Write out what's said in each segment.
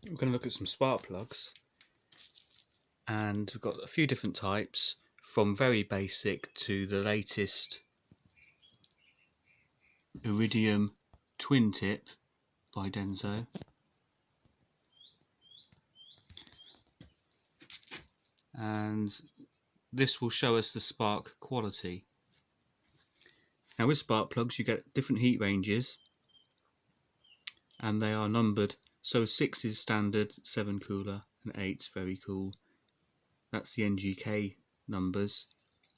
We're going to look at some spark plugs, and we've got a few different types from very basic to the latest Iridium twin tip by Denso. And this will show us the spark quality. Now with spark plugs you get different heat ranges and they are numbered, so 6 is standard, 7 cooler and 8's very cool. That's the NGK numbers,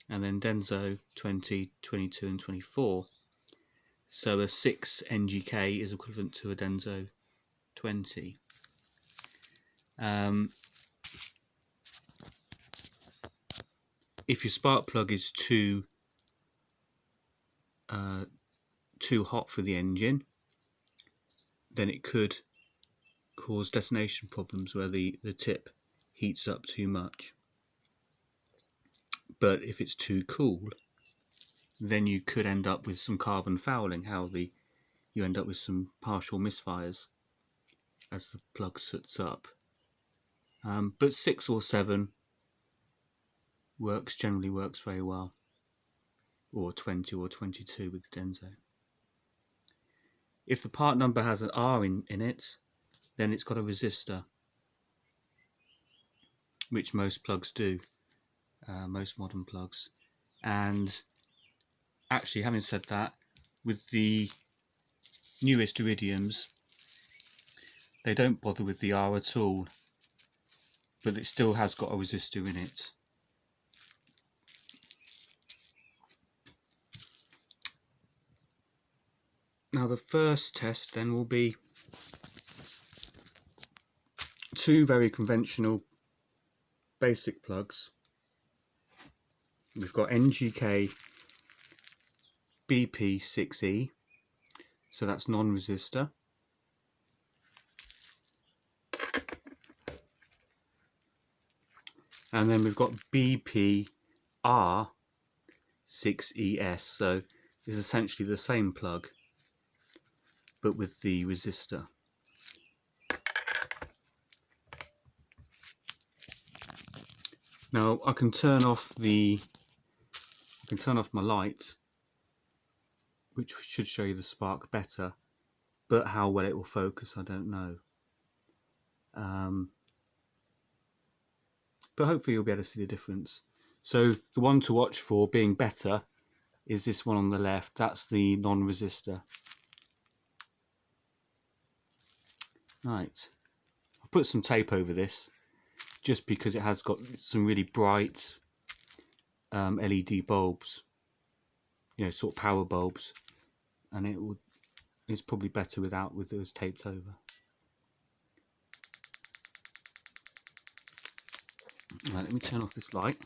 and then Denso 20, 22 and 24. So a 6 NGK is equivalent to a Denso 20. If your spark plug is too hot for the engine, then it could cause detonation problems where the tip heats up too much. But if it's too cool, then you could end up with some carbon fouling, you end up with some partial misfires as the plug soots up. But 6 or 7 generally works very well, or 20 or 22 with the Denso. If the part number has an R in it, then it's got a resistor, which most plugs do, most modern plugs. And actually, having said that, with the newest Iridiums, they don't bother with the R at all, but it still has got a resistor in it. Now the first test then will be 2 very conventional basic plugs. We've got NGK BP60, so that's non-resistor. And then we've got BPR6ES, so it's essentially the same plug, but with the resistor. Now I can turn off my light, which should show you the spark better, but how well it will focus I don't know. But hopefully you'll be able to see the difference. So the one to watch for being better is this one on the left. That's the non-resistor. Right, I'll put some tape over this just because it has got some really bright LED bulbs, sort of power bulbs, and it's probably better with those taped over. Right, let me turn off this light.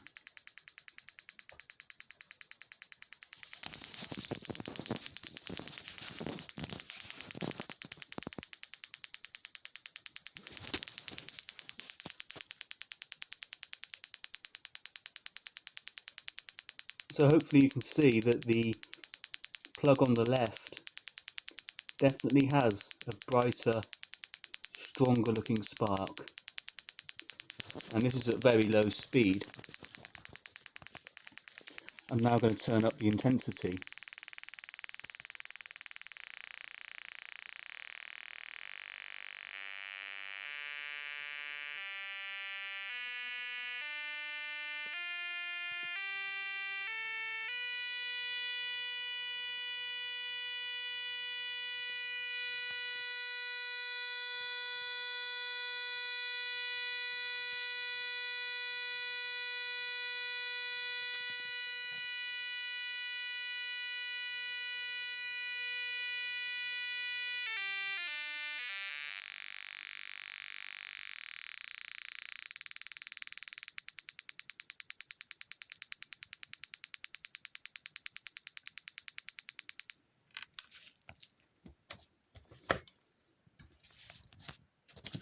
So hopefully you can see that the plug on the left definitely has a brighter, stronger looking spark. And this is at very low speed. I'm now going to turn up the intensity.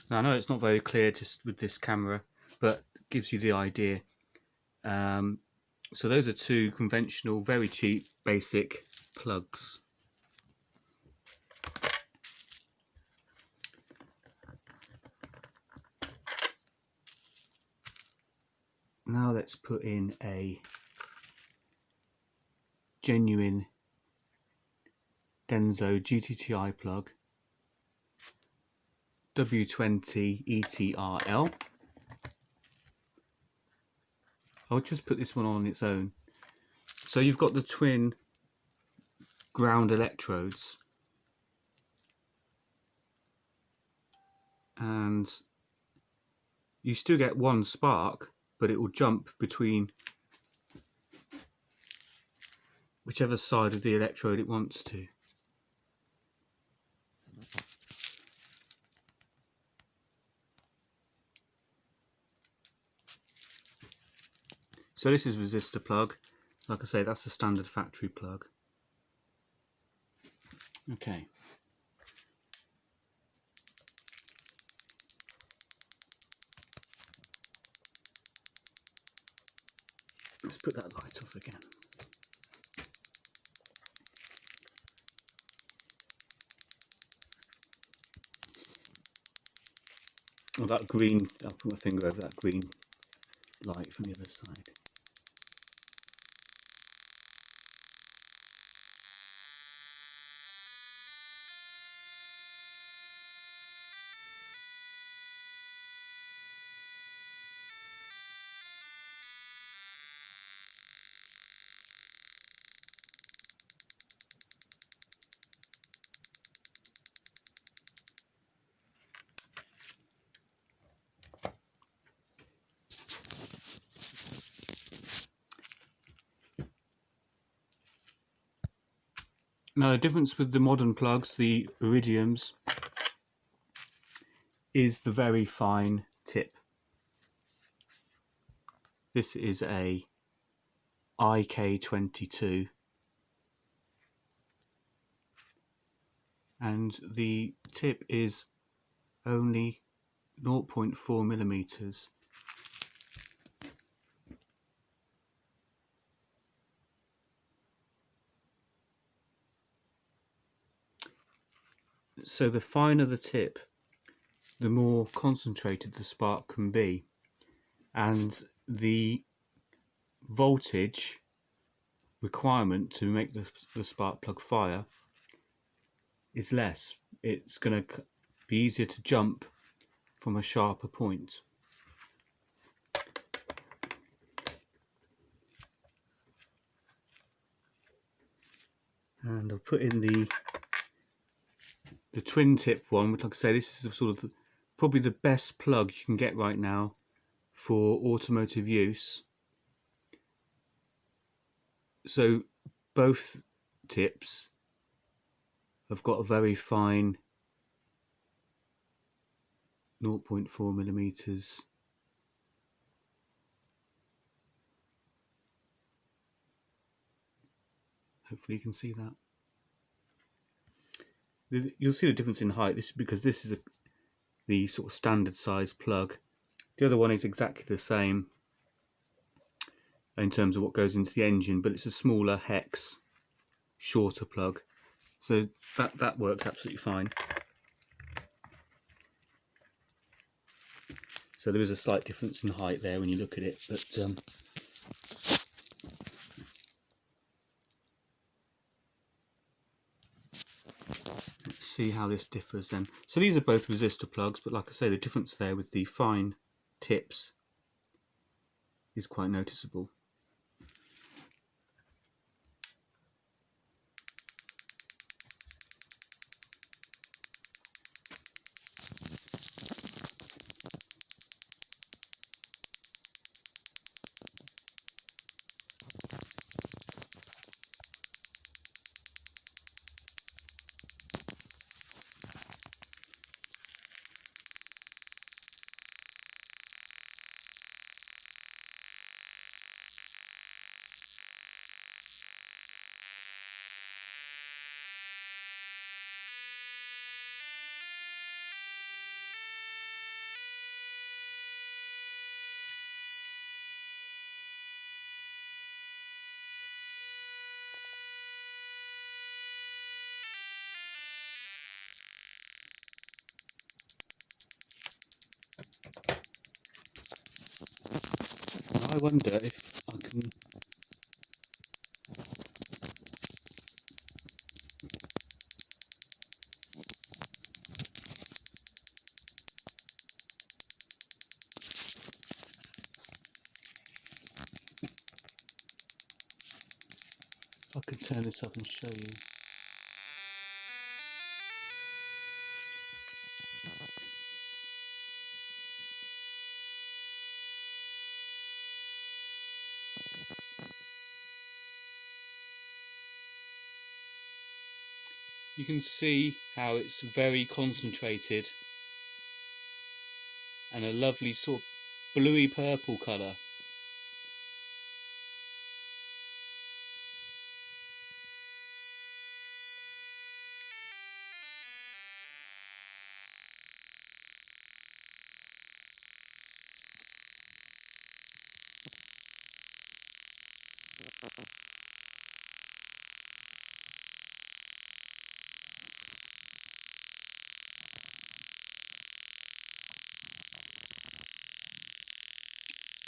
Now I know it's not very clear just with this camera, but it gives you the idea. So those are 2 conventional, very cheap, basic plugs. Now let's put in a genuine Denso GTTI plug, W20 ETRL. I'll just put this one on its own. So you've got the twin ground electrodes, and you still get one spark, but it will jump between whichever side of the electrode it wants to. So this is resistor plug. Like I say, that's the standard factory plug. Okay. Let's put that light off again. Well, that green, I'll put my finger over that green light from the other side. Now the difference with the modern plugs, the Iridiums, is the very fine tip. This is a IK22 and the tip is only 0.4 millimeters. So the finer the tip, the more concentrated the spark can be, and the voltage requirement to make the spark plug fire is less. It's going to be easier to jump from a sharper point. And I'll put in the twin tip one, which, like I say, this is sort of probably the best plug you can get right now for automotive use. So both tips have got a very fine 0.4 millimeters. Hopefully you can see that. You'll see the difference in height. This is because this is the sort of standard size plug. The other one is exactly the same in terms of what goes into the engine, but it's a smaller hex, shorter plug. So that works absolutely fine. So there is a slight difference in height there when you look at it, but let's see how this differs then. So these are both resistor plugs, but like I say, the difference there with the fine tips is quite noticeable. I wonder if I can... I can turn this up and show you. You can see how it's very concentrated and a lovely sort of bluey purple colour.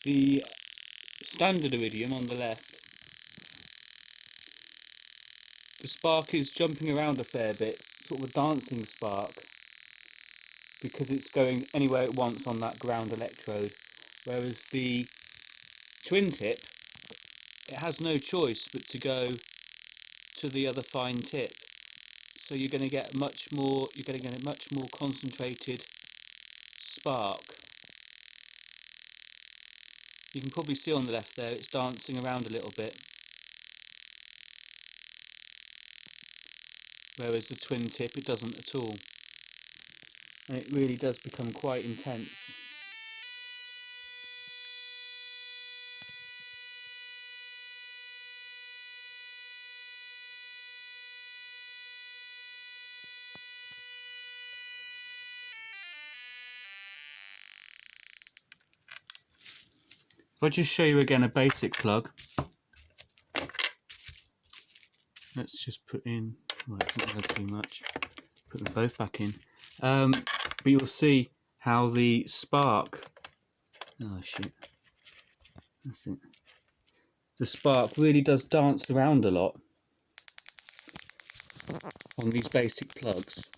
The standard Iridium on the left, the spark is jumping around a fair bit, sort of a dancing spark, because it's going anywhere it wants on that ground electrode, whereas the twin tip, it has no choice but to go to the other fine tip. So you're going to get a much more concentrated spark. You can probably see on the left there, it's dancing around a little bit, whereas the twin tip, it doesn't at all, and it really does become quite intense. If I just show you again a basic plug, let's just put in, well, it's not going too much, put them both back in, but you'll see how the spark, oh shit, that's it, the spark really does dance around a lot on these basic plugs.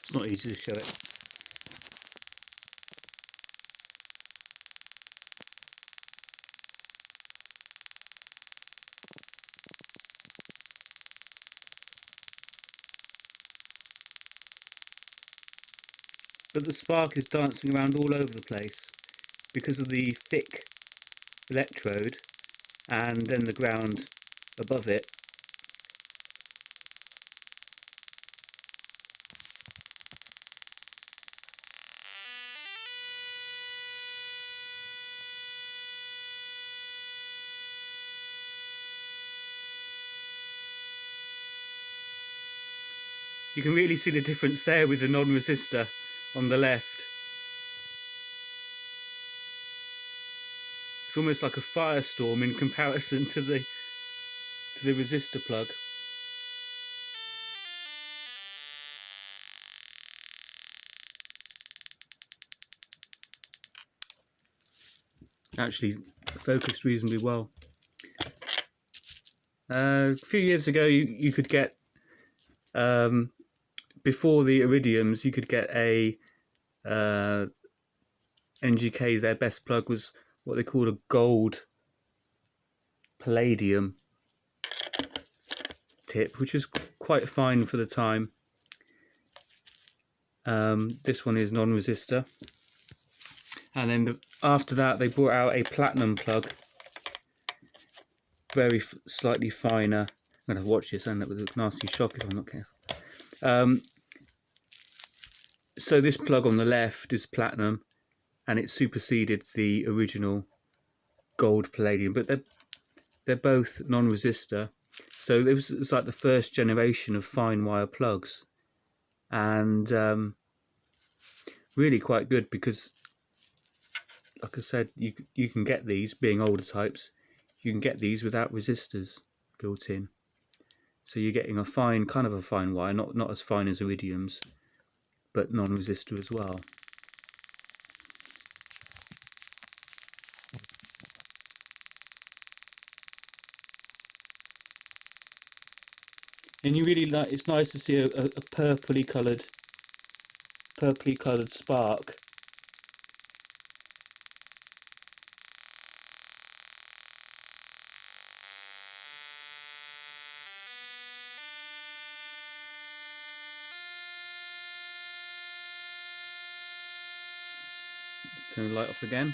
It's not easy to show it. But the spark is dancing around all over the place because of the thick electrode and then the ground above it. You can really see the difference there with the non-resistor on the left. It's almost like a firestorm in comparison to the resistor plug. Actually focused reasonably well. A few years ago you could get, before the Iridiums, you could get a NGK, their best plug was what they called a gold Palladium tip, which is quite fine for the time. This one is non-resistor, and then after that they brought out a platinum plug, very slightly finer. I'm going to watch this, end up with a nasty shock if I'm not careful. So this plug on the left is platinum, and it superseded the original gold palladium, but they're both non-resistor. So it's like the first generation of fine wire plugs, and really quite good because, like I said, you can get these, being older types, you can get these without resistors built in. So you're getting a fine, kind of a fine wire, not as fine as Iridiums, but non-resistor as well. And you really like, it's nice to see a purpley coloured spark. Turn the light off again.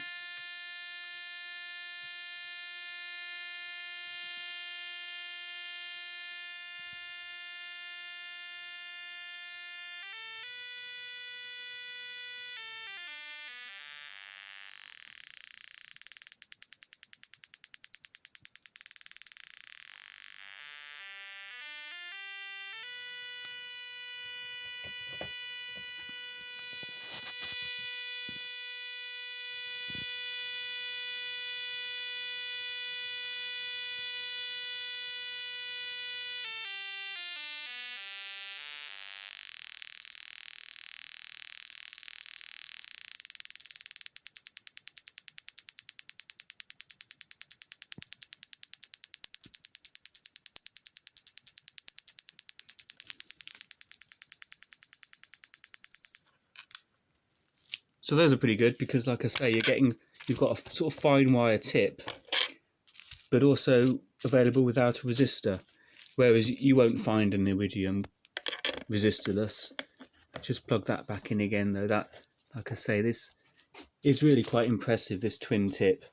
So those are pretty good because, like I say, you've got a sort of fine wire tip, but also available without a resistor, whereas you won't find an Iridium resistorless. Just plug that back in again though. That, like I say, this is really quite impressive, this twin tip.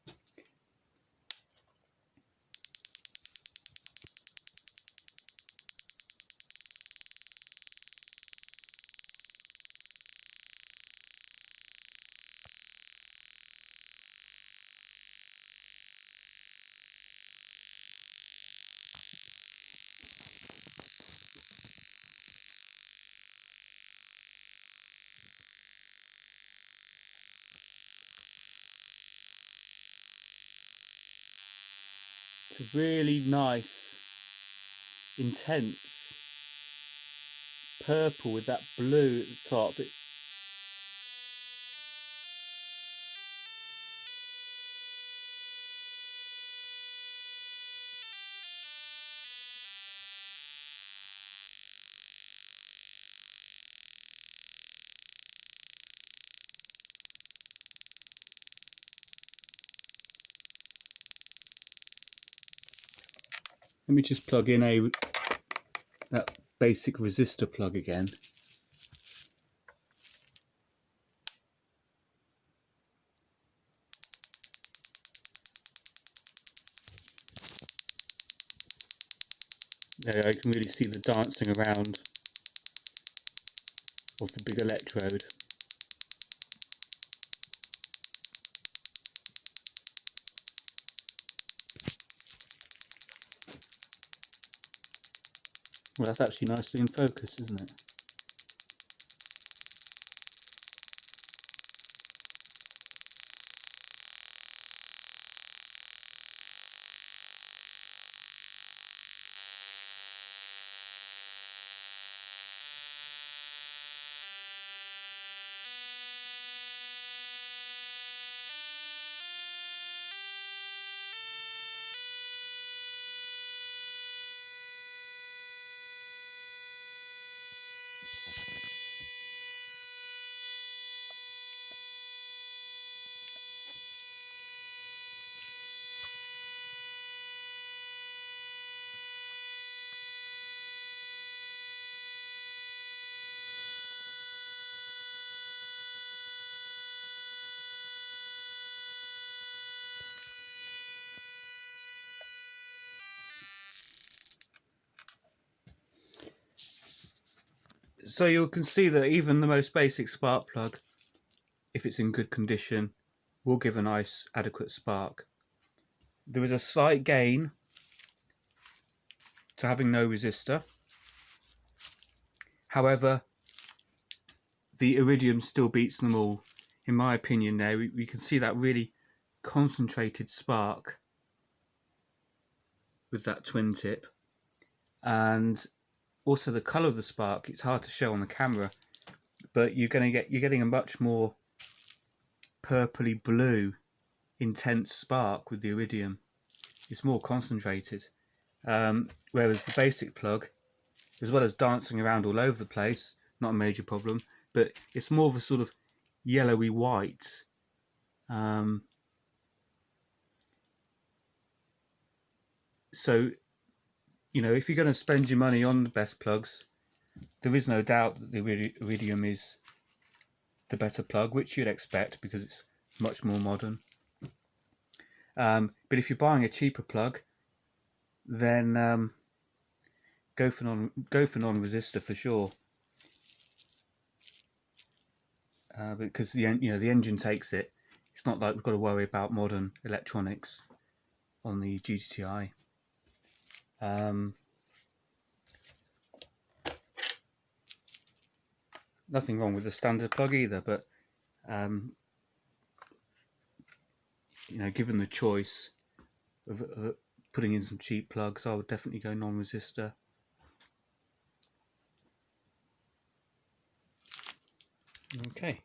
It's a really nice, intense purple with that blue at the top. Let me just plug in that basic resistor plug again. There, I can really see the dancing around of the big electrode. Well, that's actually nicely in focus, isn't it? So you can see that even the most basic spark plug, if it's in good condition, will give a nice adequate spark. There is a slight gain to having no resistor. However, the Iridium still beats them all. In my opinion there, we can see that really concentrated spark with that twin tip. And also the colour of the spark, it's hard to show on the camera, but you're getting a much more purpley blue intense spark with the Iridium. It's more concentrated. Whereas the basic plug, as well as dancing around all over the place, not a major problem, but it's more of a sort of yellowy white. So, you know, if you're going to spend your money on the best plugs, there is no doubt that the Iridium is the better plug, which you'd expect because it's much more modern. But if you're buying a cheaper plug, then go for non resistor for sure. Because the engine takes it. It's not like we've got to worry about modern electronics on the GTI. Nothing wrong with the standard plug either, but you know, given the choice of putting in some cheap plugs, I would definitely go non-resistor. Okay.